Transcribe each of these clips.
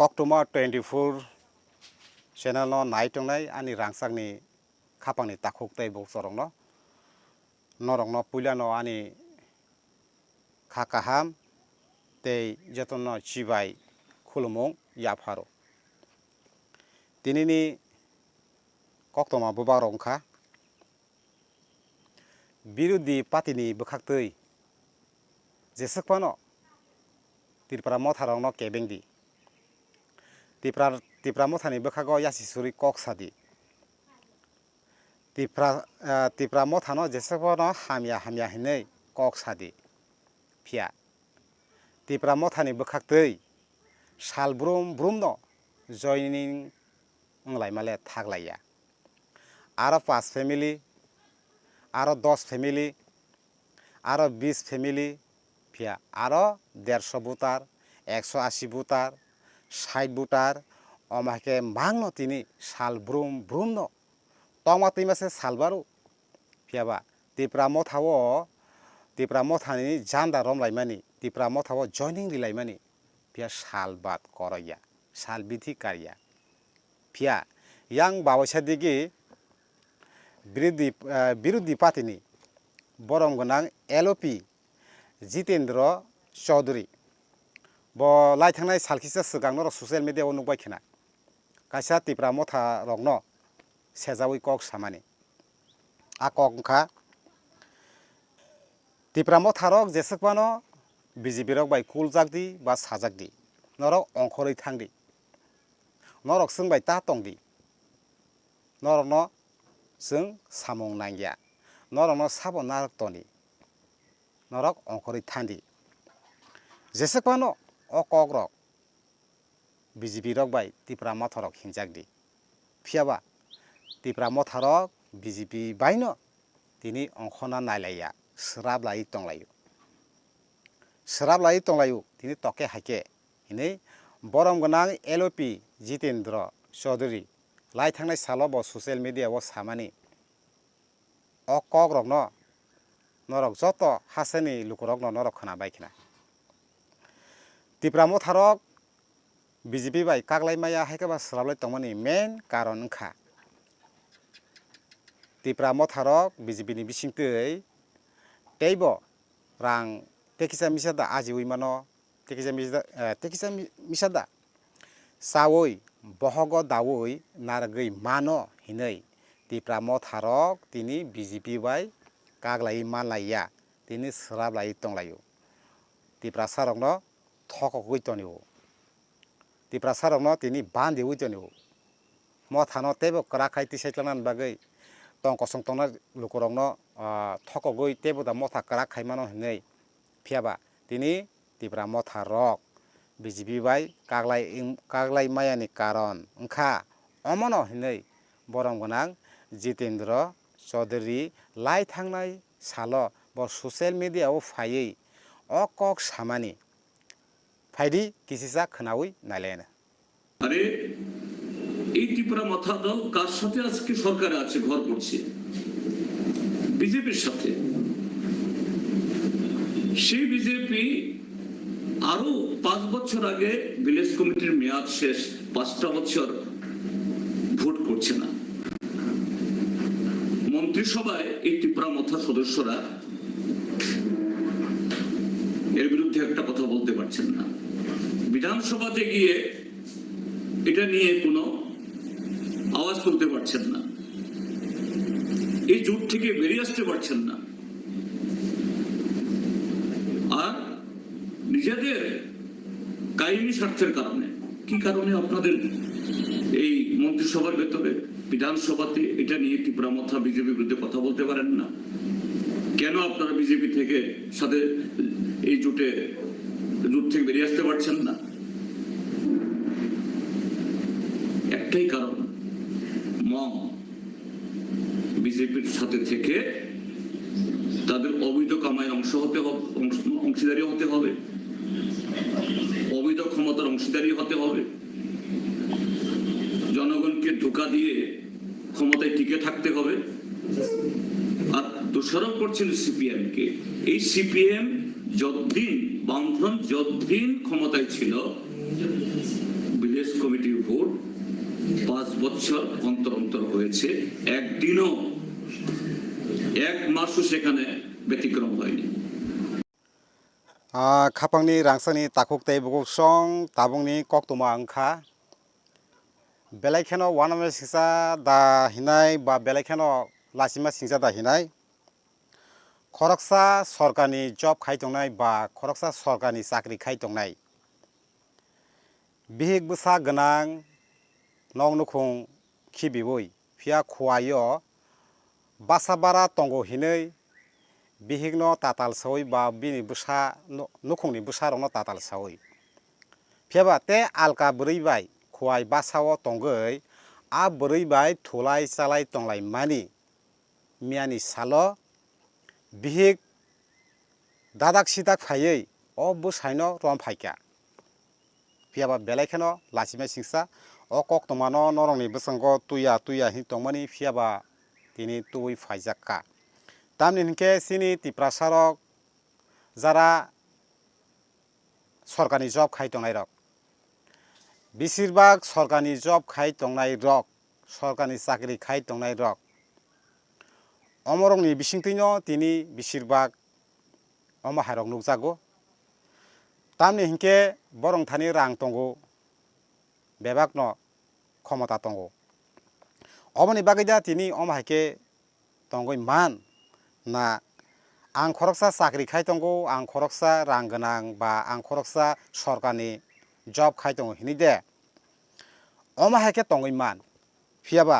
Koktuma 24 channel no naitongnai ani rangsakni khapangni takhuktai boksorongno norongno puilano ani khakaham tei jotono chibai khulumung yapharo tinini koktoma bubarok wngkha birodi patini bwkhaktwi jesakpano Tripura motharokno kebengdi Tripura mothani bwkhago yasisuri koksadi Tripura mothano jesakpano hamya hinui koksadi phia Tripura mothani bwkhaktwi sal brumno joining wnglaimale thaglaiya aro 5 family aro 10 family aro 20 family phia aro 150 butar 180 butar 60 butar omake mangno tini sal brumno tongmatwi mase salbaru phiaba Tripura mothani janda romlaimani Tripura mothao joining rilaimani phia sal bat koroya sal bithi karya phia yang bawaisa digi birodi patini borom gonang LOP Jitendra Chaudhary bo laithangnai salkisa swgangnoro social media o nukbai khena kaisa Tripura motharokno sejawi kok samani a kok wngkha Tripura motharok jesakpano BJP rok bai kuljakdi ba sajakdi norok ongkhorwi thangdi norok swngbai ta tongdi norokno swng samung nangya norokno sabo narak toni norok ongkhorwi thangdi jesakpano o kok BJP rok bai Tripura motharok hingjakdi phiaba Tripura motharok BJP baino tini ongkhona nailaiya swrablai tonglaio tini toke haike hinui borom gonang LOP Jitendra Chaudhary laithangnai salo bo social media o samani o kok rokno norok joto hasani lukurokno norok khwnabai khena Tripura motharok BJP bai kaklaimaya haikaba swrablai tongmani main karon wngkha Tripura motharok BJP ni bisingtwi teibo rang tekisa misada ajiwi mano tekisa misada sawi bohogo dawi naragwi mano hinui Tripura motharok tini BJP bai kaglai manlaiya tini swrablai tonglaio Tripura sarokno thokogwi tonio Tripura sarokno tini bandiwi tonio mothano teibo kwrakhai tisaitlangna bagwi tong kosong tongna lukurokno thokogwi teibo da motha kwrak khaimano hinui phiaba tini Tripura motharok BJP bai kaglai mayani karon wngkha omono hinui borom gonang Jitendra Chaudhary laithangnai salo bo social media o phaiwi o kok samani phaidi kisisa khnawi nailena আরে এই ত্রিপুরা মাথা দল কার সাথে আজকে সরকারে আছে ঘর করছে বিজেপির সাথে সেই বিজেপি আরো 5 বছর আগে ভিলেজ কমিটির মেয়াদ শেষ 5টা বছর ভোট করছে না মন্ত্রিসভায় এই ত্রিপুরা মাথা সদস্যরা এর বিরুদ্ধে একটা কথা বলতে পারছেন না বিধানসভাতে গিয়ে এটা নিয়ে কোনো আওয়াজ তুলতে পারছেন না এই জোট থেকে বেরিয়ে আসতে পারছেন না আর নিজেদের কায়েমি স্বার্থের কারণে কি কারণে আপনাদের এই মন্ত্রিসভার ভেতরে বিধানসভাতে এটা নিয়ে ত্রিপুরা মাথা বিজেপির বিরুদ্ধে কথা বলতে পারেন না কেন আপনারা বিজেপি থেকে সাথে এই জোট থেকে বেরিয়ে আসতে পারছেন না একটাই কারণ মম বিজেপির সাথে থেকে তাদের অবৈধ কামাইয়ের অংশীদারি হতে হবে অবৈধ ক্ষমতার অংশীদারি হতে হবে জনগণকে ধোঁকা দিয়ে ক্ষমতায় টিকে থাকতে হবে আর দোষারোপ করছিল সিপিএম কে এই সিপিএম যতদিন বামফ্রন্ট যতদিন ক্ষমতায় ছিল 5 বছর অন্তর অন্তর হয়েছে, একদিনও 1 মাসও সেখানে ব্যতিক্রম হয়নি। খাপাंनि रांसानि ताकुक तै बुकुक सं ताबुंनि कक्तमा अंखा बेलायखेनो वानामे सिंसा दा हिनाय बा बेलायखेनो लासिमा सिंसा दा हिनाय खरकसा सरकारनि जब खायतंनाय बा खरकसा सरकारनि साख्रि खायतंनाय बिहिक बुसा गोनां नग नुखुं खिबिबुय फिया खुवायो बासाबारा तंगो हिनै बिहिगनो ताताल सवै बा बिनि बुसा नुखुंनि बुसा रंनो ताताल सवै फियाबा ते आलका बोरैबाय खुवाय बासाओ तंगै आ बोरैबाय थुलाय चालाय तंलाय मानि मियानि सालो बिहिग दादाक सिदाक फायै अ बुसायनो रम फायका फियाबा बेलायखेनो लासिमा सिंसा अ कक्तमानो नरंनि बुसंगो तुया तुया हि तंमानि फियाबा तिनि तुई फायजाक्का तामनि हिनके सिनि तिप्रासारक जारा सरकारनि जब खायतंनाय रक बेसिरभाग सरकारनि जब खायतंनाय रक सरकारनि साख्रि खायतंनाय रक अमरंनि बिसिंतैनो तिनि बेसिरभाग अमाहारक नुकजागो तामनि हिनके बरं थानि रां तंगो बेबागनो क्षमता तंगो अबनि बागैदा तिनि अमाहायके तंगै मान ना आं खरकसा साख्रि खायतंगो आं खरकसा रां गोनां बा आं खरकसा सरकारनि जब खायतंगो हिनि दे अमाहायके तंगै मान फियाबा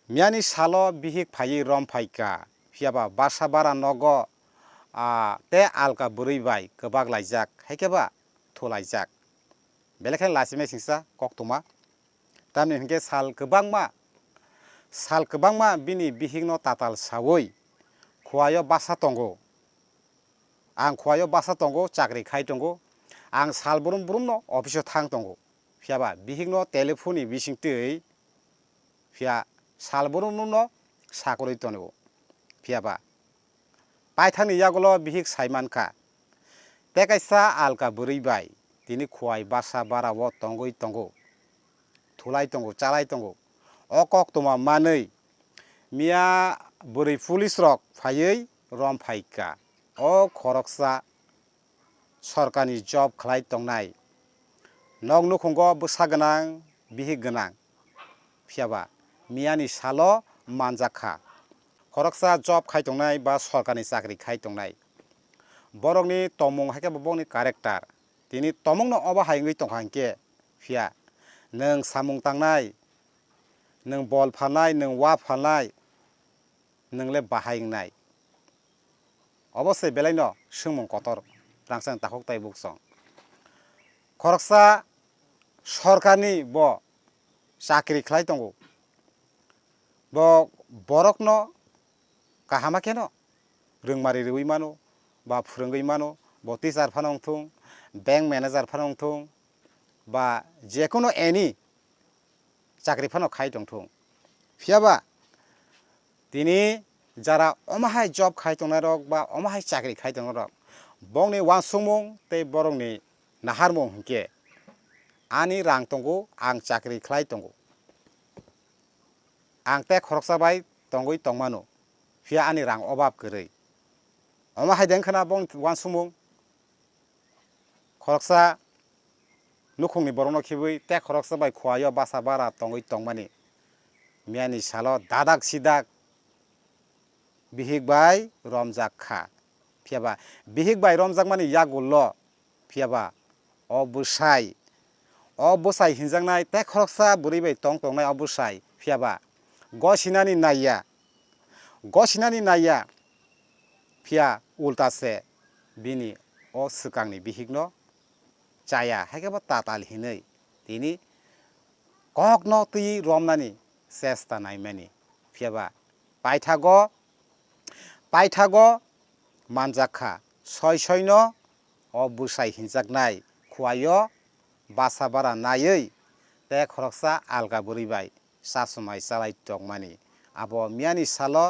मियानि सालो बिहिक फायै रम फायका फियाबा बासा बारा नगो ते आलका बोरैबाय गोबाग लायजाक हायकेबा थुलायजाक बेलेखाय लासिमे सिंसा कक्तमा तामनि हिनके साल गोबांमा बिनि बिहिगनो ताताल सावै खुवायो बासा तंगो आं खुवायो बासा तंगो चाकरि खायतंगो आं साल बुरुम बुरुमनो अफिसाव थां तंगो फियाबा बिहिगनो टेलिफोननि बिसिंतै फिया साल बुरुमनो साकरि तंगो फियाबा पायथानि यागलो बिहिग सायमानखा तेकायसा आलका बोरैबाय तिनि खुवाय बासा बारावो तंगै तंगो थुलाय तंगो चालाय तंगो अ कक्तमा मानै मिया बोरै पुलिस रक फायै रम फायका अ खरकसा सरकारनि जब खालाय तंनाय नग नुखुंगो बुसा गोनां बिहिग गोनां फियाबा मियानि सालो मानजाखा खरकसा जब खायतंनाय बा सरकारनि साख्रि खायतंनाय बरंनि तमुं हायके बरंनि कारेक्टार तिनि तमुंनो अबा हायङै तंखांके फिया नों सामुं तांनाय नों बल फानाय नों वा फानाय नोंले बाहायनाय अबसे बेलायनो सोंमुं कतर रांसां ताखक ताय बुकसं खरकसा सरकारनि ब साख्रि खालाय तंगो ब बरकनो काहामा केनो रोंमारि रौइ मानो बा फोरोंगै मानो ब टिचार फानंथुं बैंक मैनेजार फानंथुं बा जेकुनो एनि चाकरि फानो खायतंथुं फियाबा तिनि जारा अमाहाय जब खायतंनाय रक बा अमाहाय चाकरि खायतंनाय रक बंनि वासुमुं ते बरंनि नाहारमुं हिनके आनि रां तंगो आं चाकरि खालाय तंगो आं ते खरकसा बाय तंगै तंमानो फिया आनि रां अभाब गरै अमाहाय देंखोना बं वासुमुं खरकसा नुखुंनि बरंनो खिबै ते खरकसा बाय खुवायो बासा बारा तंगै तंमानि मियानि सालो दादाक सिदाक बिहिग बाय रमजाक खा फियाबा बिहिग बाय रमजाक मानि यागुल्लो फियाबा अ बुसाय हिनजांनाय ते खरकसा बोरैबाय तंनाय अ बुसाय फियाबा गसिनानि नाया फिया उल्टासे बिनि अ सिगांनि बिहिगनो चाया हायकेबा ताताल हिनै तिनि ककनो तै रमनानि चेष्टा नायमानि फियाबा पायथागो मानजाखा सयनो अ बुसाय हिनजाकनाय खुवायो बासा बारा नायै ते खरकसा आलगा बोरैबाय सासुमाय चालाय तंमानि आबो मियानि सालो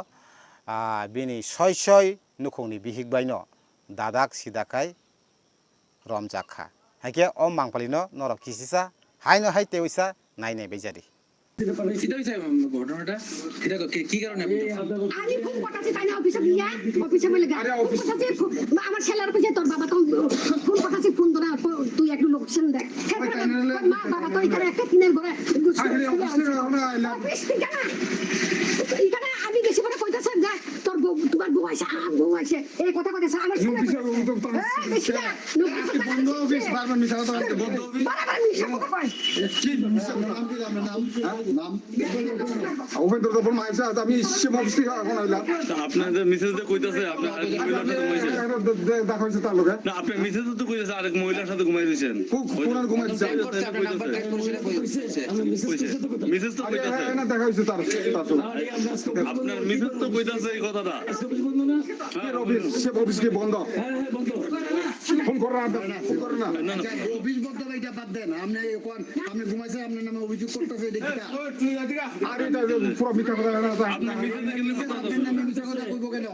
बिनि सय नुखुंनि बिहिगबायनो दादाक सिदाखाय रमजाखा हायके अ मांपालिनो नरक किसिसा हायनो हाय तेवैसा নাই নাই বেজারি এটা হইছে ঘটনাটা এটা কি কারণে আমি ফোন পাঠাচ্ছি তাই না অফিসে বলে ফোন পাঠাচ্ছি আমার ছেলের কাছে তোর বাবা তো ফোন পাঠাচ্ছি ফোন ধরে তুই একটু লোকেশন দেখ মা বাবা তো এখানে একটা কিনের ঘরে অফিস থেকে না এখানে আমি বেশি করে কইতাছেন যে তোর বউ তোমার বউ আছে আমার বউ আছে এই কথা কইতাছে আমার ছেলে বেশি না বন্ধ অফিস বারবার মিছা কথা বন্ধ অফিস বারবার মিছা কথা কয় আমি আপনাদের মিসেস যে কইতাছে আপনার আরেক মহিলার সাথে ঘুমাইছেন দেখা হয়েছে তার লোকে না আপনার মিসেস তো কইতাছে আরেক মহিলার সাথে ঘুমাইছেন মিসেস তো কইতাছে দেখা হয়েছে তার আপনার মিসেস তো কইতাছে এই কথাটা সে অফিস কি বন্ধ ফোন করো না ফোন করো না না না অফিস বন্ধ ভাইটা বাদ দেন আপনি ঘুমাইছেন আপনার নামে অভিযোগ করতেছে আর এটা পুরো মিথ্যা কথা না আপনার মিসেস কিন্তু কথা আপনার নামে মিথ্যা কথা কইব কেন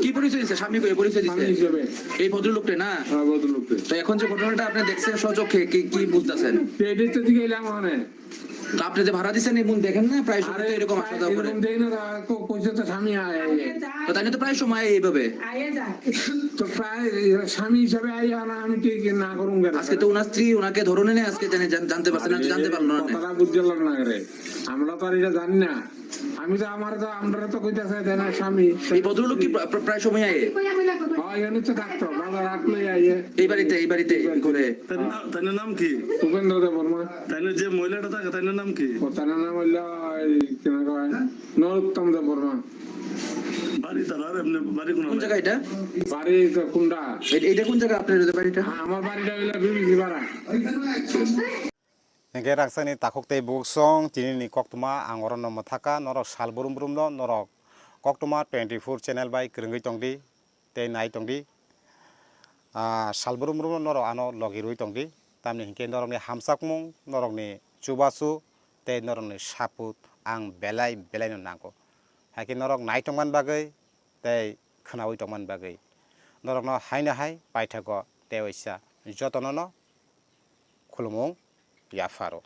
কি পরিচয় দিচ্ছে স্বামী পরিচয় দিচ্ছে এই ভদ্রলোকটা না তো এখন যে ঘটনাটা আপনি দেখছেন সচক্ষে কি বুঝতেছেন তো আপনি যে ভাড়া দিচ্ছেন এবং দেখেন না প্রায় সময় তো এরকম আসা যাওয়া করে তো তাই না তো প্রায় সময় এইভাবে স্বামী হিসাবে আমি কি না করুন আজকে তো ওনার স্ত্রী ওনাকে ধরনে নেই আজকে জানতে পারছেন না জানতে পারলো না তারা বুঝলাম না রে আমরা তো আর এটা জানি না আমি তো আমরা তো কইতাছে দেনা স্বামী এই ভদ্রলোক কি প্রায় সময় আয়ে এখানে তো থাকতো বাবা রাখলে আইয়ে এই বাড়িতে করে তার নাম কি উপেন্দ্র দেব বর্মা তাই যে মহিলাটা থাকে তাই নাম কি ও তার নাম হইল কেন কয় নরোত্তম দেব বর্মা বাড়ি তার আর এমনি বাড়ি কোন কোন জায়গা এটা বাড়ি তো কুন্ডা এটা কোন জায়গা আপনার বাড়িটা আমার বাড়িটা হইল বিবিসি পাড়া Nge raksani takok tei buksong tini ni koktuma angoro nomo thaka norok sal burum burum no norok koktuma 24 channel by kringi tongdi tei nai tongdi sal burum burum no norok ano logi rui tongdi tamni hingke norok ni hamsakmung norok ni chubasu tei norok ni saput ang belai no nango haki norok nai tongman bagai tei khnawi tongman bagai norok no haina hai paithago tei oisa jotono no khulumung Yafaro.